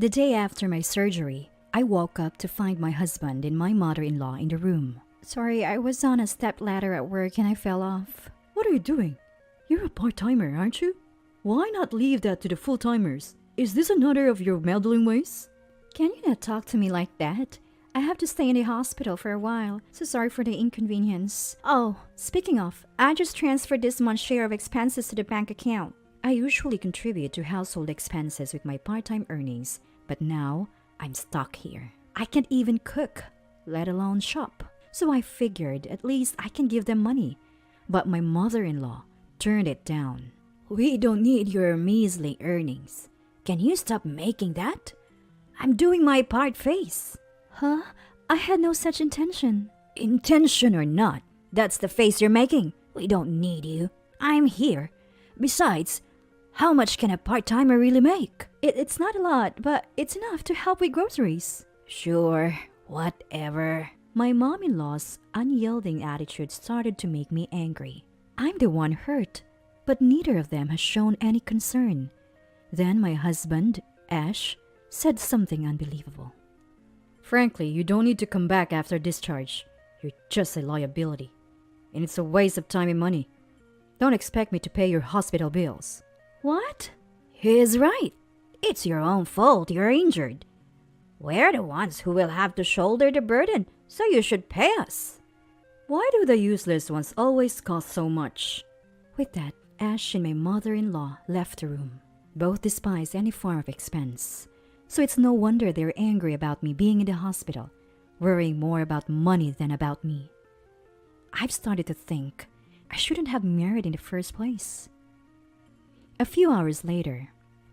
The day after my surgery, I woke up to find my husband and my mother-in-law in the room. Sorry, I was on a step ladder at work and I fell off. What are you doing? You're a part-timer, aren't you? Why not leave that to the full-timers? Is this another of your meddling ways? Can you not talk to me like that? I have to stay in the hospital for a while, so sorry for the inconvenience. Oh, speaking of, I just transferred this month's share of expenses to the bank account. I usually contribute to household expenses with my part-time earnings, but now I'm stuck here. I can't even cook, let alone shop. So I figured at least I can give them money. But my mother-in-law turned it down. We don't need your measly earnings. Can you stop making that? I'm doing my part face. Huh? I had no such intention. Intention or not, that's the face you're making. We don't need you. I'm here. Besides, how much can a part-timer really make? It's not a lot, but it's enough to help with groceries. Sure, whatever. My mom-in-law's unyielding attitude started to make me angry. I'm the one hurt, but neither of them has shown any concern. Then my husband, Ash, said something unbelievable. Frankly, you don't need to come back after discharge. You're just a liability. And it's a waste of time and money. Don't expect me to pay your hospital bills. What? He's right. It's your own fault you're injured. We're the ones who will have to shoulder the burden, so you should pay us. Why do the useless ones always cost so much? With that, Ash and my mother-in-law left the room. Both despise any form of expense. So it's no wonder they're angry about me being in the hospital, worrying more about money than about me. I've started to think I shouldn't have married in the first place. A few hours later.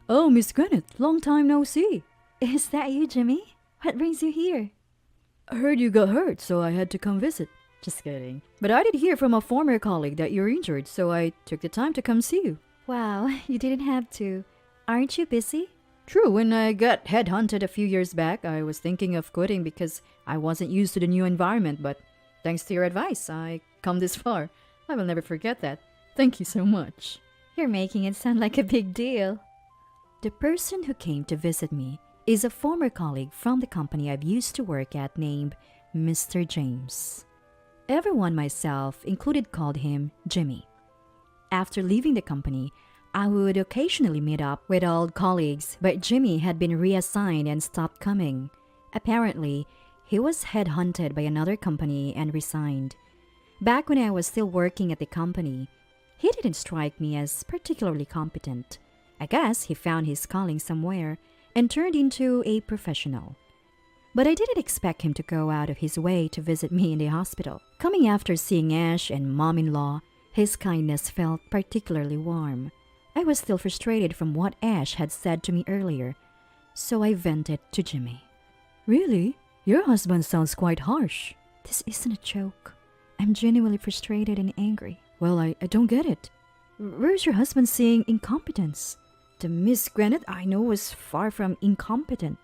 Oh, Miss Granite, long time no see. Is that you, Jimmy? What brings you here? I heard you got hurt, so I had to come visit. Just kidding. But I did hear from a former colleague that you're injured, so I took the time to come see you. Wow, you didn't have to. Aren't you busy? True, when I got headhunted a few years back, I was thinking of quitting because I wasn't used to the new environment, but thanks to your advice, I come this far. I will never forget that. Thank you so much. You're making it sound like a big deal. The person who came to visit me is a former colleague from the company I've used to work at named Mr. James. Everyone, myself included, called him Jimmy. After leaving the company, I would occasionally meet up with old colleagues, but Jimmy had been reassigned and stopped coming. Apparently, he was headhunted by another company and resigned. Back when I was still working at the company, he didn't strike me as particularly competent. I guess he found his calling somewhere and turned into a professional. But I didn't expect him to go out of his way to visit me in the hospital. Coming after seeing Ash and mom-in-law, his kindness felt particularly warm. I was still frustrated from what Ash had said to me earlier, so I vented to Jimmy. Really? Your husband sounds quite harsh. This isn't a joke. I'm genuinely frustrated and angry. Well, I don't get it. Where's your husband seeing incompetence? The Miss Granite I know was far from incompetent.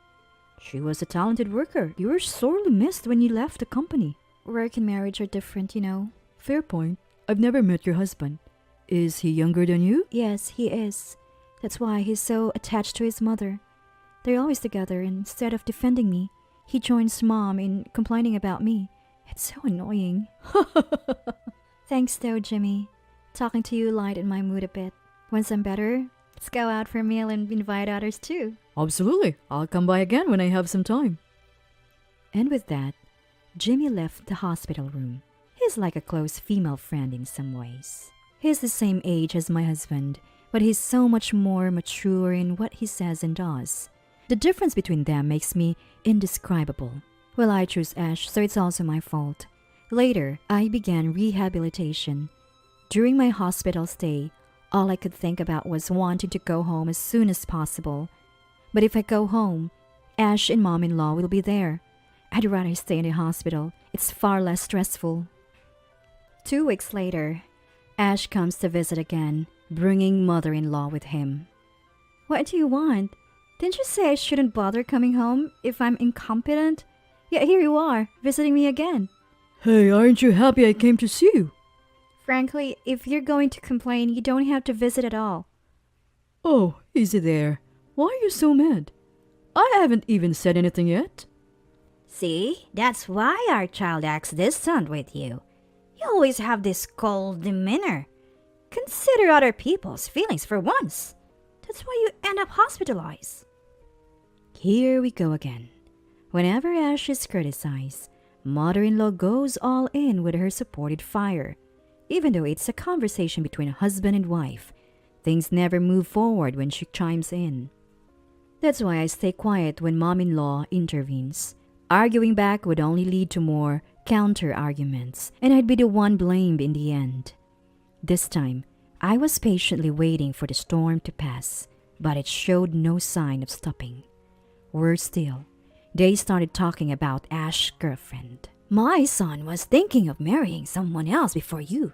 She was a talented worker. You were sorely missed when you left the company. Work and marriage are different, you know. Fair point. I've never met your husband. Is he younger than you? Yes, he is. That's why he's so attached to his mother. They're always together, and instead of defending me, he joins Mom in complaining about me. It's so annoying. Thanks though, Jimmy. Talking to you lightened my mood a bit. Once I'm better, let's go out for a meal and invite others too. Absolutely. I'll come by again when I have some time. And with that, Jimmy left the hospital room. He's like a close female friend in some ways. He's the same age as my husband, but he's so much more mature in what he says and does. The difference between them makes me indescribable. Well, I chose Ash, so it's also my fault. Later, I began rehabilitation. During my hospital stay, all I could think about was wanting to go home as soon as possible. But if I go home, Ash and mom-in-law will be there. I'd rather stay in the hospital. It's far less stressful. 2 weeks later, Ash comes to visit again, bringing mother-in-law with him. What do you want? Didn't you say I shouldn't bother coming home if I'm incompetent? Yet here you are, visiting me again. Hey, aren't you happy I came to see you? Frankly, if you're going to complain, you don't have to visit at all. Oh, easy there. Why are you so mad? I haven't even said anything yet. See, that's why our child acts distant with you. You always have this cold demeanor. Consider other people's feelings for once. That's why you end up hospitalized. Here we go again. Whenever Ash is criticized, mother-in-law goes all in with her supported fire. Even though it's a conversation between a husband and wife, things never move forward when she chimes in. That's why I stay quiet when mom-in-law intervenes. Arguing back would only lead to more counter-arguments, and I'd be the one blamed in the end. This time, I was patiently waiting for the storm to pass, but it showed no sign of stopping. Worse still, they started talking about Ash's girlfriend. My son was thinking of marrying someone else before you,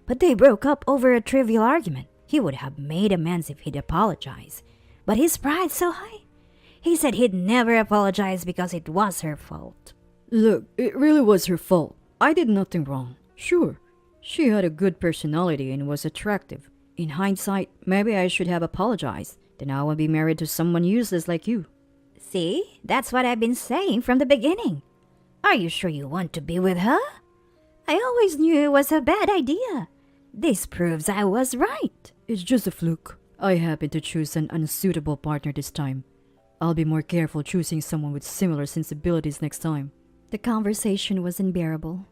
but they broke up over a trivial argument. He would have made amends if he'd apologized, but his pride's so high. He said he'd never apologize because it was her fault. Look, it really was her fault. I did nothing wrong. Sure, she had a good personality and was attractive. In hindsight, maybe I should have apologized. Then I would be married to someone useless like you. See, that's what I've been saying from the beginning. Are you sure you want to be with her? I always knew it was a bad idea. This proves I was right. It's just a fluke. I happened to choose an unsuitable partner this time. I'll be more careful choosing someone with similar sensibilities next time. The conversation was unbearable.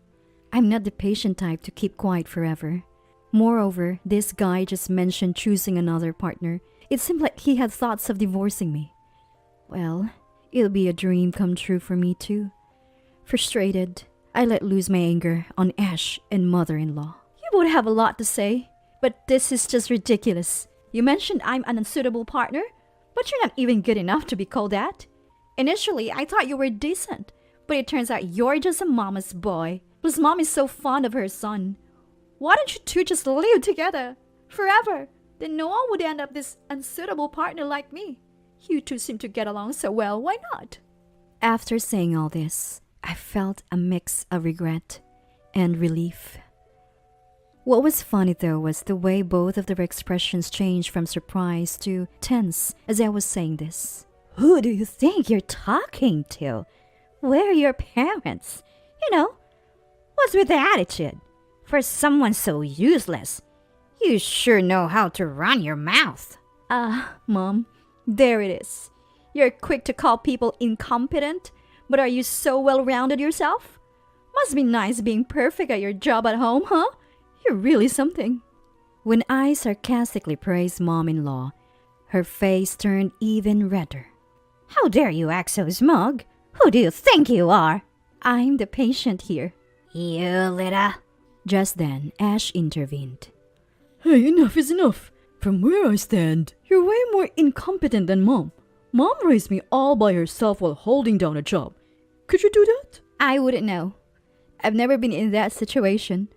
I'm not the patient type to keep quiet forever. Moreover, this guy just mentioned choosing another partner. It seemed like he had thoughts of divorcing me. Well, it'll be a dream come true for me too. Frustrated, I let loose my anger on Ash and mother-in-law. You would have a lot to say, but this is just ridiculous. You mentioned I'm an unsuitable partner, but you're not even good enough to be called that. Initially, I thought you were decent, but it turns out you're just a mama's boy. Plus, mom is so fond of her son. Why don't you two just live together forever? Then no one would end up this unsuitable partner like me. You two seem to get along so well, why not? After saying all this, I felt a mix of regret and relief. What was funny though was the way both of their expressions changed from surprise to tense as I was saying this. Who do you think you're talking to? Where are your parents? What's with the attitude? For someone so useless, you sure know how to run your mouth. Mom, there it is. You're quick to call people incompetent, but are you so well-rounded yourself? Must be nice being perfect at your job at home, huh? You're really something. When I sarcastically praised mom-in-law, her face turned even redder. How dare you act so smug? Who do you think you are? I'm the patient here. You little... Just then, Ash intervened. Hey, enough is enough. From where I stand, you're way more incompetent than Mom. Mom raised me all by herself while holding down a job. Could you do that? I wouldn't know. I've never been in that situation.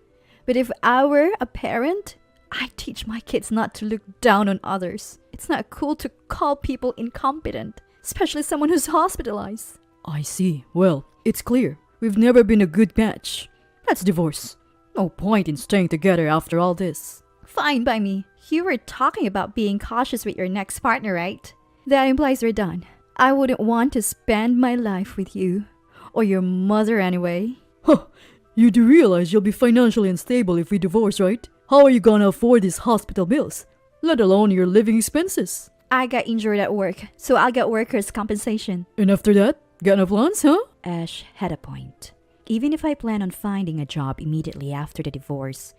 But if I were a parent, I'd teach my kids not to look down on others. It's not cool to call people incompetent, especially someone who's hospitalized. I see. Well, it's clear. We've never been a good match. Let's divorce. No point in staying together after all this. Fine by me. You were talking about being cautious with your next partner, right? That implies we're done. I wouldn't want to spend my life with you. Or your mother anyway. Huh. You do realize you'll be financially unstable if we divorce, right? How are you gonna afford these hospital bills? Let alone your living expenses. I got injured at work, so I'll get workers' compensation. And after that, got no plans, huh? Ash had a point. Even if I plan on finding a job immediately after the divorce,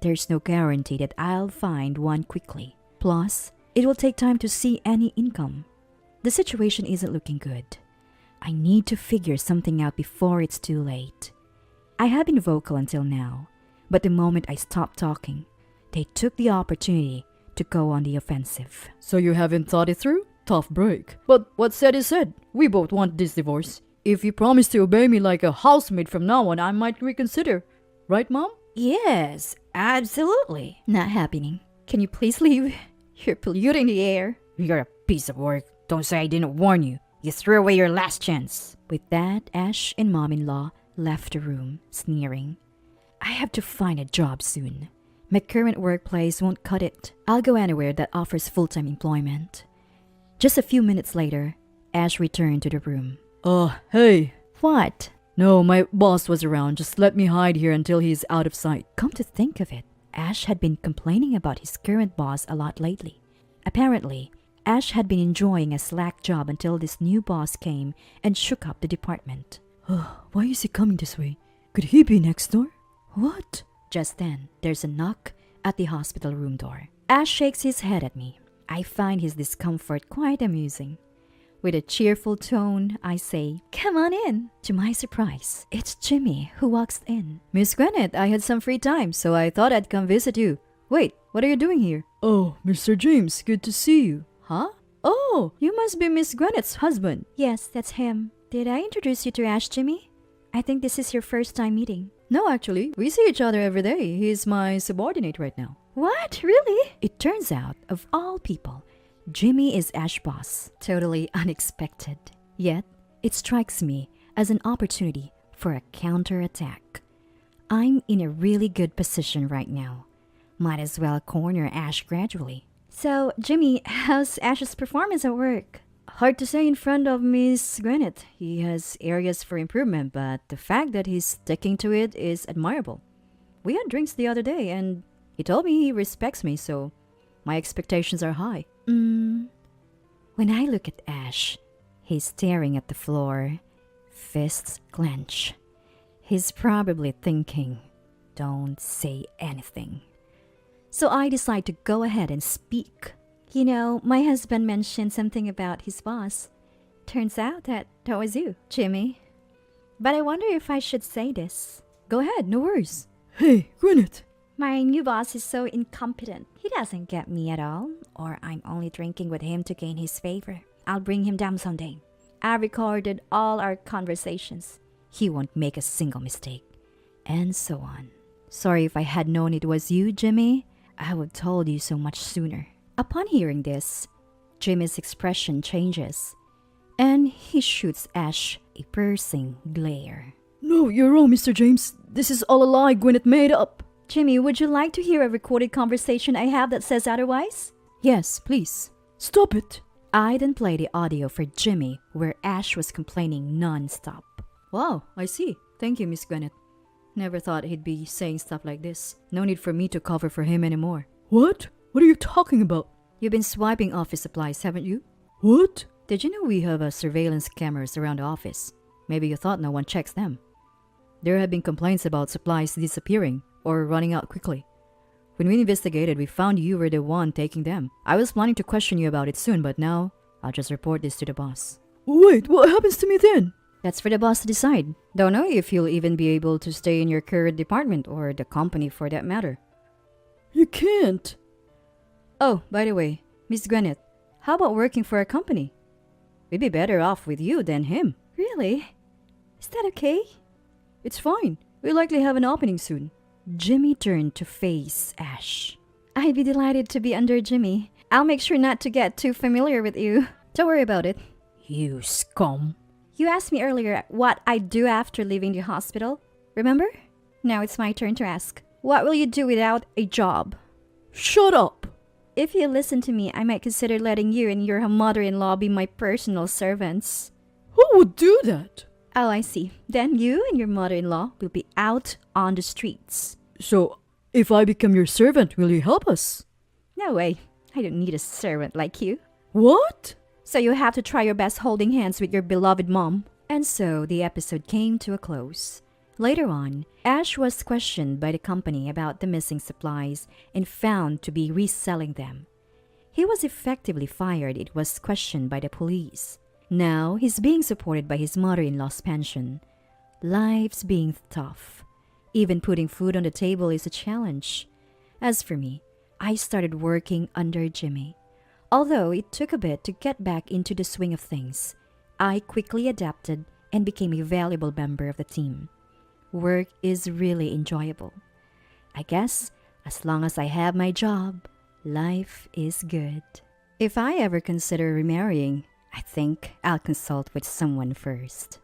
there's no guarantee that I'll find one quickly. Plus, it will take time to see any income. The situation isn't looking good. I need to figure something out before it's too late. I have been vocal until now, but the moment I stopped talking, they took the opportunity to go on the offensive. So you haven't thought it through? Tough break. But what's said is said. We both want this divorce. If you promise to obey me like a housemaid from now on, I might reconsider. Right, Mom? Yes, absolutely. Not happening. Can you please leave? You're polluting the air. You're a piece of work. Don't say I didn't warn you. You threw away your last chance. With that, Ash and mom-in-law left the room, sneering. I have to find a job soon. My current workplace won't cut it. I'll go anywhere that offers full-time employment. Just a few minutes later, Ash returned to the room. Hey. What? No, my boss was around. Just let me hide here until he's out of sight. Come to think of it, Ash had been complaining about his current boss a lot lately. Apparently, Ash had been enjoying a slack job until this new boss came and shook up the department. Why is he coming this way? Could he be next door? What? Just then, there's a knock at the hospital room door. Ash shakes his head at me. I find his discomfort quite amusing. With a cheerful tone, I say, "Come on in." To my surprise, it's Jimmy who walks in. Miss Gwinnett, I had some free time, so I thought I'd come visit you. Wait, what are you doing here? Oh, Mr. James, good to see you. Huh? Oh, you must be Miss Gwinnett's husband. Yes, that's him. Did I introduce you to Ash, Jimmy? I think this is your first time meeting. No, actually, we see each other every day. He's my subordinate right now. What? Really? It turns out, of all people, Jimmy is Ash's boss. Totally unexpected. Yet, it strikes me as an opportunity for a counterattack. I'm in a really good position right now. Might as well corner Ash gradually. So, Jimmy, how's Ash's performance at work? Hard to say in front of Miss Gwinnett. He has areas for improvement, but the fact that he's sticking to it is admirable. We had drinks the other day, and he told me he respects me, so my expectations are high. When I look at Ash, he's staring at the floor, fists clench. He's probably thinking, "Don't say anything." So I decide to go ahead and speak. You know, my husband mentioned something about his boss. Turns out that was you, Jimmy. But I wonder if I should say this. Go ahead, no worries. Hey, Gwinnett. My new boss is so incompetent. He doesn't get me at all, or I'm only drinking with him to gain his favor. I'll bring him down someday. I recorded all our conversations. He won't make a single mistake. And so on. Sorry if I had known it was you, Jimmy. I would have told you so much sooner. Upon hearing this, Jimmy's expression changes, and he shoots Ash a piercing glare. No, you're wrong, Mr. James. This is all a lie Gwinnett made up. Jimmy, would you like to hear a recorded conversation I have that says otherwise? Yes, please. Stop it. I then play the audio for Jimmy where Ash was complaining non-stop. Wow, I see. Thank you, Miss Gwinnett. Never thought he'd be saying stuff like this. No need for me to cover for him anymore. What? What are you talking about? You've been swiping office supplies, haven't you? What? Did you know we have surveillance cameras around the office? Maybe you thought no one checks them. There have been complaints about supplies disappearing or running out quickly. When we investigated, we found you were the one taking them. I was planning to question you about it soon, but now I'll just report this to the boss. Wait, what happens to me then? That's for the boss to decide. Don't know if you'll even be able to stay in your current department or the company for that matter. You can't. Oh, by the way, Miss Gwinnett, how about working for a company? We'd be better off with you than him. Really? Is that okay? It's fine. We'll likely have an opening soon. Jimmy turned to face Ash. I'd be delighted to be under Jimmy. I'll make sure not to get too familiar with you. Don't worry about it. You scum. You asked me earlier what I'd do after leaving the hospital. Remember? Now it's my turn to ask. What will you do without a job? Shut up! If you listen to me, I might consider letting you and your mother-in-law be my personal servants. Who would do that? Oh, I see. Then you and your mother-in-law will be out on the streets. So, if I become your servant, will you help us? No way. I don't need a servant like you. What? So you have to try your best holding hands with your beloved mom. And so the episode came to a close. Later on, Ash was questioned by the company about the missing supplies and found to be reselling them. He was effectively fired. It was questioned by the police. Now, he's being supported by his mother-in-law's pension. Life's being tough. Even putting food on the table is a challenge. As for me, I started working under Jimmy. Although it took a bit to get back into the swing of things, I quickly adapted and became a valuable member of the team. Work is really enjoyable. I guess as long as I have my job, life is good. If I ever consider remarrying, I think I'll consult with someone first.